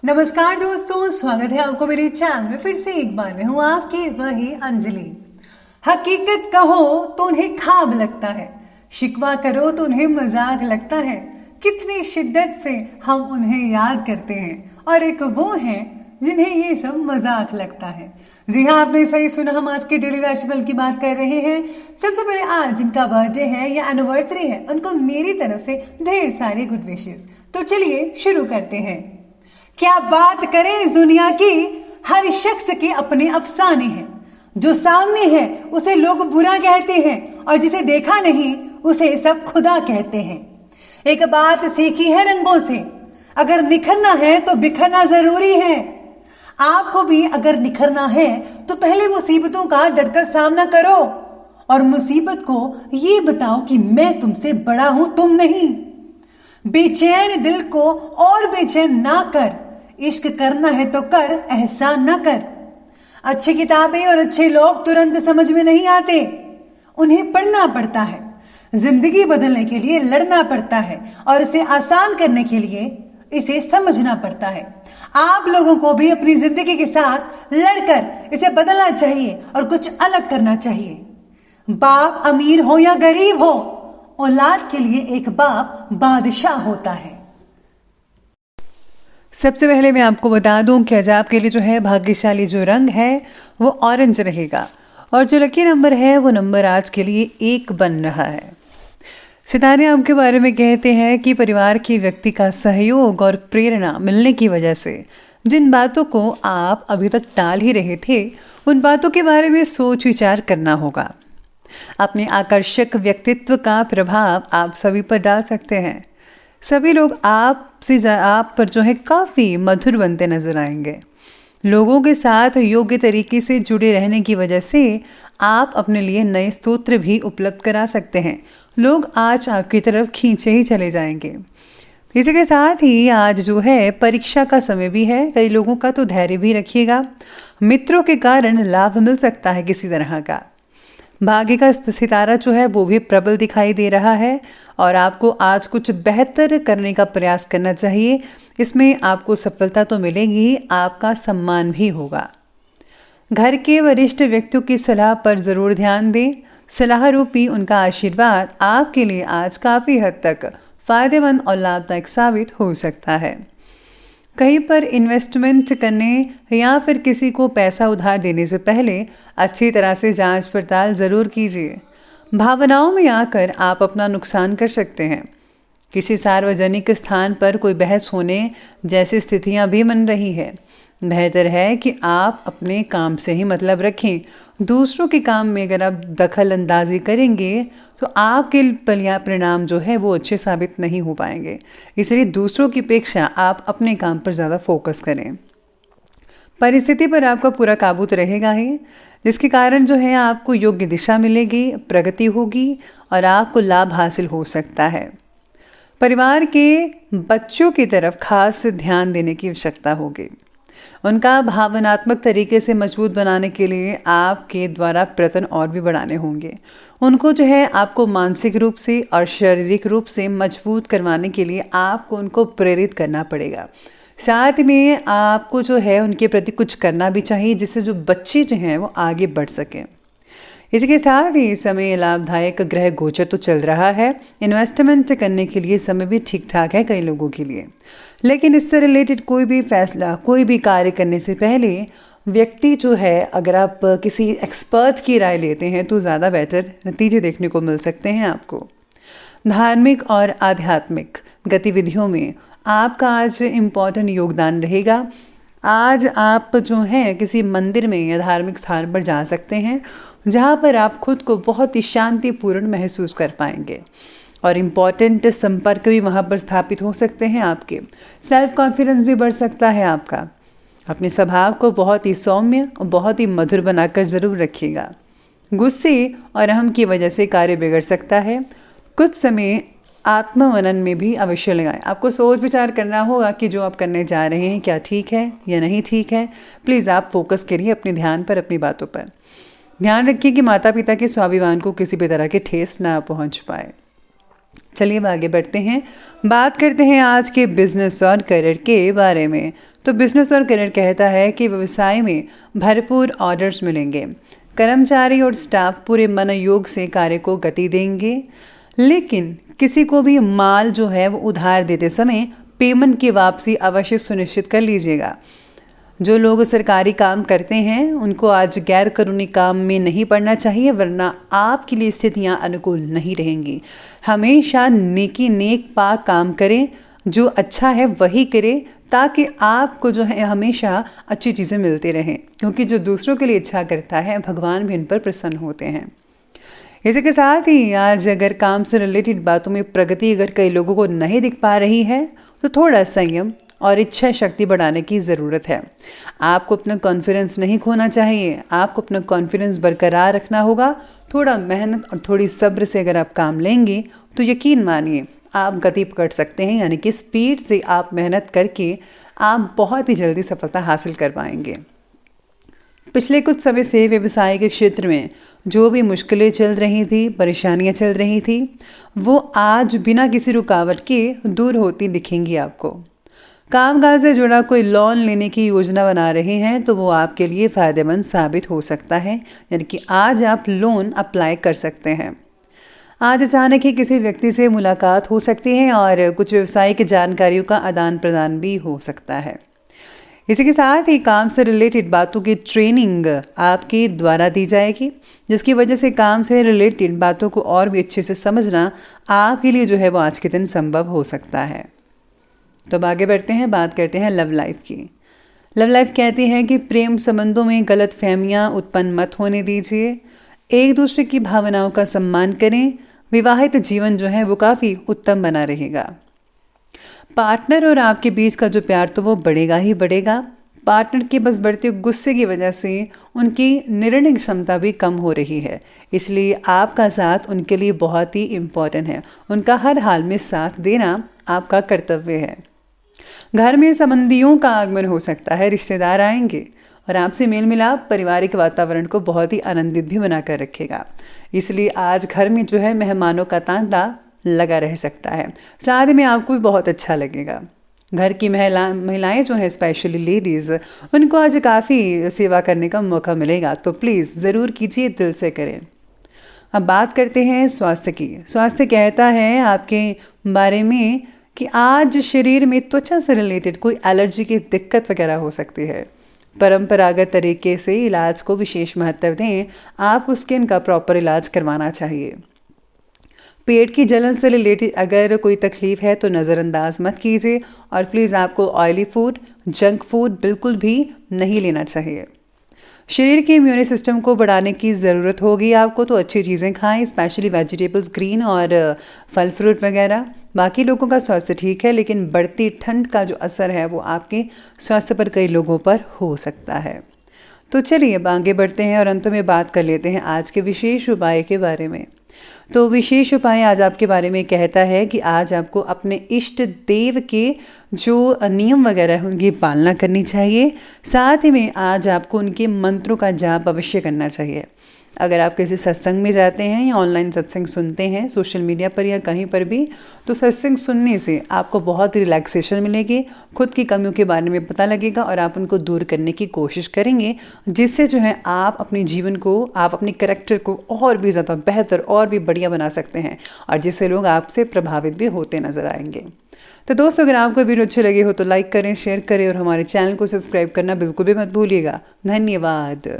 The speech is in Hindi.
नमस्कार दोस्तों, स्वागत है आपको मेरे चैनल में। फिर से एक बार मैं हूँ आपकी वही अंजलि। हकीकत कहो तो उन्हें ख्वाब लगता है, शिकवा करो तो उन्हें मजाक लगता है। कितनी शिद्दत से हम उन्हें याद करते हैं और एक वो हैं जिन्हें ये सब मजाक लगता है। जी हाँ, आपने सही सुना, हम आज के डेली राशिफल की बात कर रहे हैं। सबसे पहले आज जिनका बर्थडे है या एनिवर्सरी है, उनको मेरी तरफ से ढेर सारी गुड विशेस। तो चलिए शुरू करते हैं। क्या बात करें इस दुनिया की, हर शख्स के अपने अफसाने हैं। जो सामने है उसे लोग बुरा कहते हैं और जिसे देखा नहीं उसे सब खुदा कहते हैं। एक बात सीखी है रंगों से, अगर निखरना है तो बिखरना जरूरी है। आपको भी अगर निखरना है तो पहले मुसीबतों का डटकर सामना करो और मुसीबत को ये बताओ कि मैं तुमसे बड़ा हूं, तुम नहीं। बेचैन दिल को और बेचैन ना कर, इश्क करना है तो कर, एहसान ना कर। अच्छी किताबें और अच्छे लोग तुरंत समझ में नहीं आते, उन्हें पढ़ना पड़ता है। जिंदगी बदलने के लिए लड़ना पड़ता है और इसे आसान करने के लिए इसे समझना पड़ता है। आप लोगों को भी अपनी जिंदगी के साथ लड़कर इसे बदलना चाहिए और कुछ अलग करना चाहिए। बाप अमीर हो या गरीब हो, औलाद के लिए एक बाप बादशाह होता है। सबसे पहले मैं आपको बता दूं कि आज आपके लिए जो है भाग्यशाली जो रंग है वो ऑरेंज रहेगा और जो लकी नंबर है वो नंबर आज के लिए 1 बन रहा है। सितारे आपके बारे में कहते हैं कि परिवार के व्यक्ति का सहयोग और प्रेरणा मिलने की वजह से जिन बातों को आप अभी तक टाल ही रहे थे, उन बातों के बारे में सोच विचार करना होगा। अपने आकर्षक व्यक्तित्व का प्रभाव आप सभी पर डाल सकते हैं। सभी लोग आप पर जो है काफ़ी मधुर बनते नजर आएंगे। लोगों के साथ योग्य तरीके से जुड़े रहने की वजह से आप अपने लिए नए स्तोत्र भी उपलब्ध करा सकते हैं। लोग आज आपकी तरफ खींचे ही चले जाएंगे। इसी के साथ ही आज जो है परीक्षा का समय भी है, कई लोगों का तो धैर्य भी रखिएगा। मित्रों के कारण लाभ मिल सकता है किसी तरह का। भाग्य का सितारा जो है वो भी प्रबल दिखाई दे रहा है और आपको आज कुछ बेहतर करने का प्रयास करना चाहिए। इसमें आपको सफलता तो मिलेगी, आपका सम्मान भी होगा। घर के वरिष्ठ व्यक्तियों की सलाह पर ज़रूर ध्यान दें। सलाह रूपी उनका आशीर्वाद आपके लिए आज काफ़ी हद तक फायदेमंद और लाभदायक साबित हो सकता है। कहीं पर इन्वेस्टमेंट करने या फिर किसी को पैसा उधार देने से पहले अच्छी तरह से जांच पड़ताल ज़रूर कीजिए। भावनाओं में आकर आप अपना नुकसान कर सकते हैं। किसी सार्वजनिक स्थान पर कोई बहस होने जैसी स्थितियां भी बन रही है। बेहतर है कि आप अपने काम से ही मतलब रखें। दूसरों के काम में अगर आप दखल अंदाजी करेंगे तो आपके परिणाम जो है वो अच्छे साबित नहीं हो पाएंगे। इसलिए दूसरों की अपेक्षा आप अपने काम पर ज़्यादा फोकस करें। परिस्थिति पर आपका पूरा काबू तो रहेगा ही, जिसके कारण जो है आपको योग्य दिशा मिलेगी, प्रगति होगी और आपको लाभ हासिल हो सकता है। परिवार के बच्चों की तरफ खास ध्यान देने की आवश्यकता होगी। उनका भावनात्मक तरीके से मजबूत बनाने के लिए आपके द्वारा प्रयत्न और भी बढ़ाने होंगे। उनको जो है आपको मानसिक रूप से और शारीरिक रूप से मजबूत करवाने के लिए आपको उनको प्रेरित करना पड़ेगा। साथ में आपको जो है उनके प्रति कुछ करना भी चाहिए, जिससे जो बच्चे जो हैं वो आगे बढ़ सकें। इसके साथ ही समय लाभदायक ग्रह गोचर तो चल रहा है। इन्वेस्टमेंट करने के लिए समय भी ठीक ठाक है कई लोगों के लिए, लेकिन इससे रिलेटेड कोई भी फैसला, कोई भी कार्य करने से पहले व्यक्ति जो है, अगर आप किसी एक्सपर्ट की राय लेते हैं तो ज़्यादा बेहतर नतीजे देखने को मिल सकते हैं आपको। धार्मिक और आध्यात्मिक गतिविधियों में आपका आज इम्पॉर्टेंट योगदान रहेगा। आज आप जो हैं किसी मंदिर में या धार्मिक स्थान पर जा सकते हैं, जहाँ पर आप खुद को बहुत ही शांतिपूर्ण महसूस कर पाएंगे और इम्पॉर्टेंट संपर्क भी वहाँ पर स्थापित हो सकते हैं। आपके सेल्फ कॉन्फिडेंस भी बढ़ सकता है आपका। अपने स्वभाव को बहुत ही सौम्य और बहुत ही मधुर बनाकर ज़रूर रखिएगा। गुस्से और अहम की वजह से कार्य बिगड़ सकता है। कुछ समय आत्ममनन में भी अवश्य लगाएं। आपको सोच विचार करना होगा कि जो आप करने जा रहे हैं क्या ठीक है या नहीं ठीक है। प्लीज़ आप फोकस करिए अपने ध्यान पर, अपनी बातों पर। ध्यान रखिए कि माता पिता के स्वाभिमान को किसी भी तरह के ठेस ना पहुंच पाए। चलिए अब आगे बढ़ते हैं, बात करते हैं आज के बिजनेस और करियर के बारे में। तो बिजनेस और करियर कहता है कि व्यवसाय में भरपूर ऑर्डर्स मिलेंगे, कर्मचारी और स्टाफ पूरे मनोयोग से कार्य को गति देंगे, लेकिन किसी को भी माल जो है वो उधार देते समय पेमेंट की वापसी अवश्य सुनिश्चित कर लीजिएगा। जो लोग सरकारी काम करते हैं उनको आज गैर कानूनी काम में नहीं पड़ना चाहिए, वरना आपके लिए स्थितियां अनुकूल नहीं रहेंगी। हमेशा नेक पाक काम करें, जो अच्छा है वही करें, ताकि आपको जो है हमेशा अच्छी चीज़ें मिलती रहें, क्योंकि जो दूसरों के लिए अच्छा करता है भगवान भी इन पर प्रसन्न होते हैं। इसी के साथ ही आज अगर काम से रिलेटेड बातों में प्रगति अगर कई लोगों को नहीं दिख पा रही है तो थोड़ा संयम और इच्छा शक्ति बढ़ाने की ज़रूरत है। आपको अपना कॉन्फिडेंस नहीं खोना चाहिए, आपको अपना कॉन्फिडेंस बरकरार रखना होगा। थोड़ा मेहनत और थोड़ी सब्र से अगर आप काम लेंगे तो यकीन मानिए आप गति पकड़ सकते हैं, यानी कि स्पीड से आप मेहनत करके आप बहुत ही जल्दी सफलता हासिल कर पाएंगे। पिछले कुछ समय से व्यवसाय के क्षेत्र में जो भी मुश्किलें चल रही थी, परेशानियां चल रही थी, वो आज बिना किसी रुकावट के दूर होती दिखेंगी आपको। कामकाज से जुड़ा कोई लोन लेने की योजना बना रहे हैं तो वो आपके लिए फ़ायदेमंद साबित हो सकता है, यानी कि आज आप लोन अप्लाई कर सकते हैं। आज अचानक ही किसी व्यक्ति से मुलाकात हो सकती है और कुछ व्यावसायिक जानकारियों का आदान प्रदान भी हो सकता है। इसी के साथ ही काम से रिलेटेड बातों की ट्रेनिंग आपके द्वारा दी जाएगी, जिसकी वजह से काम से रिलेटेड बातों को और भी अच्छे से समझना आपके लिए जो है वो आज के दिन संभव हो सकता है। तो अब आगे बढ़ते हैं, बात करते हैं लव लाइफ की। लव लाइफ कहती है कि प्रेम संबंधों में गलत फहमियाँ उत्पन्न मत होने दीजिए, एक दूसरे की भावनाओं का सम्मान करें, विवाहित जीवन जो है वो काफ़ी उत्तम बना रहेगा। पार्टनर और आपके बीच का जो प्यार तो वो बढ़ेगा ही बढ़ेगा। पार्टनर के बस बढ़ते गुस्से की वजह से उनकी निर्णय क्षमता भी कम हो रही है, इसलिए आपका साथ उनके लिए बहुत ही इम्पोर्टेंट है। उनका हर हाल में साथ देना आपका कर्तव्य है। घर में संबंधियों का आगमन हो सकता है, रिश्तेदार आएंगे और आपसे मेल मिलाप पारिवारिक वातावरण को बहुत ही आनंदित भी बनाकर रखेगा। इसलिए आज घर में जो है मेहमानों का तांता लगा रह सकता है, साथ में आपको भी बहुत अच्छा लगेगा। घर की महिलाएं जो हैं, स्पेशली लेडीज़, उनको आज काफ़ी सेवा करने का मौका मिलेगा, तो प्लीज़ ज़रूर कीजिए, दिल से करें। अब बात करते हैं स्वास्थ्य की। स्वास्थ्य कहता है आपके बारे में कि आज शरीर में त्वचा से रिलेटेड कोई एलर्जी की दिक्कत वगैरह हो सकती है। परंपरागत तरीके से इलाज को विशेष महत्व दें, आपको स्किन का प्रॉपर इलाज करवाना चाहिए। पेट की जलन से रिलेटेड अगर कोई तकलीफ है तो नज़रअंदाज मत कीजिए, और प्लीज़ आपको ऑयली फूड, जंक फूड बिल्कुल भी नहीं लेना चाहिए। शरीर के इम्यून सिस्टम को बढ़ाने की ज़रूरत होगी आपको, तो अच्छी चीज़ें खाएं, स्पेशली वेजिटेबल्स, ग्रीन और फल फ्रूट वगैरह। बाकी लोगों का स्वास्थ्य ठीक है, लेकिन बढ़ती ठंड का जो असर है वो आपके स्वास्थ्य पर कई लोगों पर हो सकता है। तो चलिए अब आगे बढ़ते हैं और अंत में बात कर लेते हैं आज के विशेष उपाय के बारे में। तो विशेष उपाय आज आपके बारे में कहता है कि आज आपको अपने इष्ट देव के जो नियम वगैरह है उनकी पालना करनी चाहिए। साथ ही में आज आपको उनके मंत्रों का जाप अवश्य करना चाहिए। अगर आप किसी सत्संग में जाते हैं या ऑनलाइन सत्संग सुनते हैं सोशल मीडिया पर या कहीं पर भी, तो सत्संग सुनने से आपको बहुत रिलैक्सेशन मिलेगी, खुद की कमियों के बारे में पता लगेगा और आप उनको दूर करने की कोशिश करेंगे, जिससे जो है आप अपने जीवन को, आप अपने कैरेक्टर को और भी ज़्यादा बेहतर और भी बढ़िया बना सकते हैं, और जिससे लोग आपसे प्रभावित भी होते नज़र आएंगे। तो दोस्तों, अगर आपको वीडियो अच्छे लगे हो तो लाइक करें, शेयर करें और हमारे चैनल को सब्सक्राइब करना बिल्कुल भी मत भूलिएगा। धन्यवाद।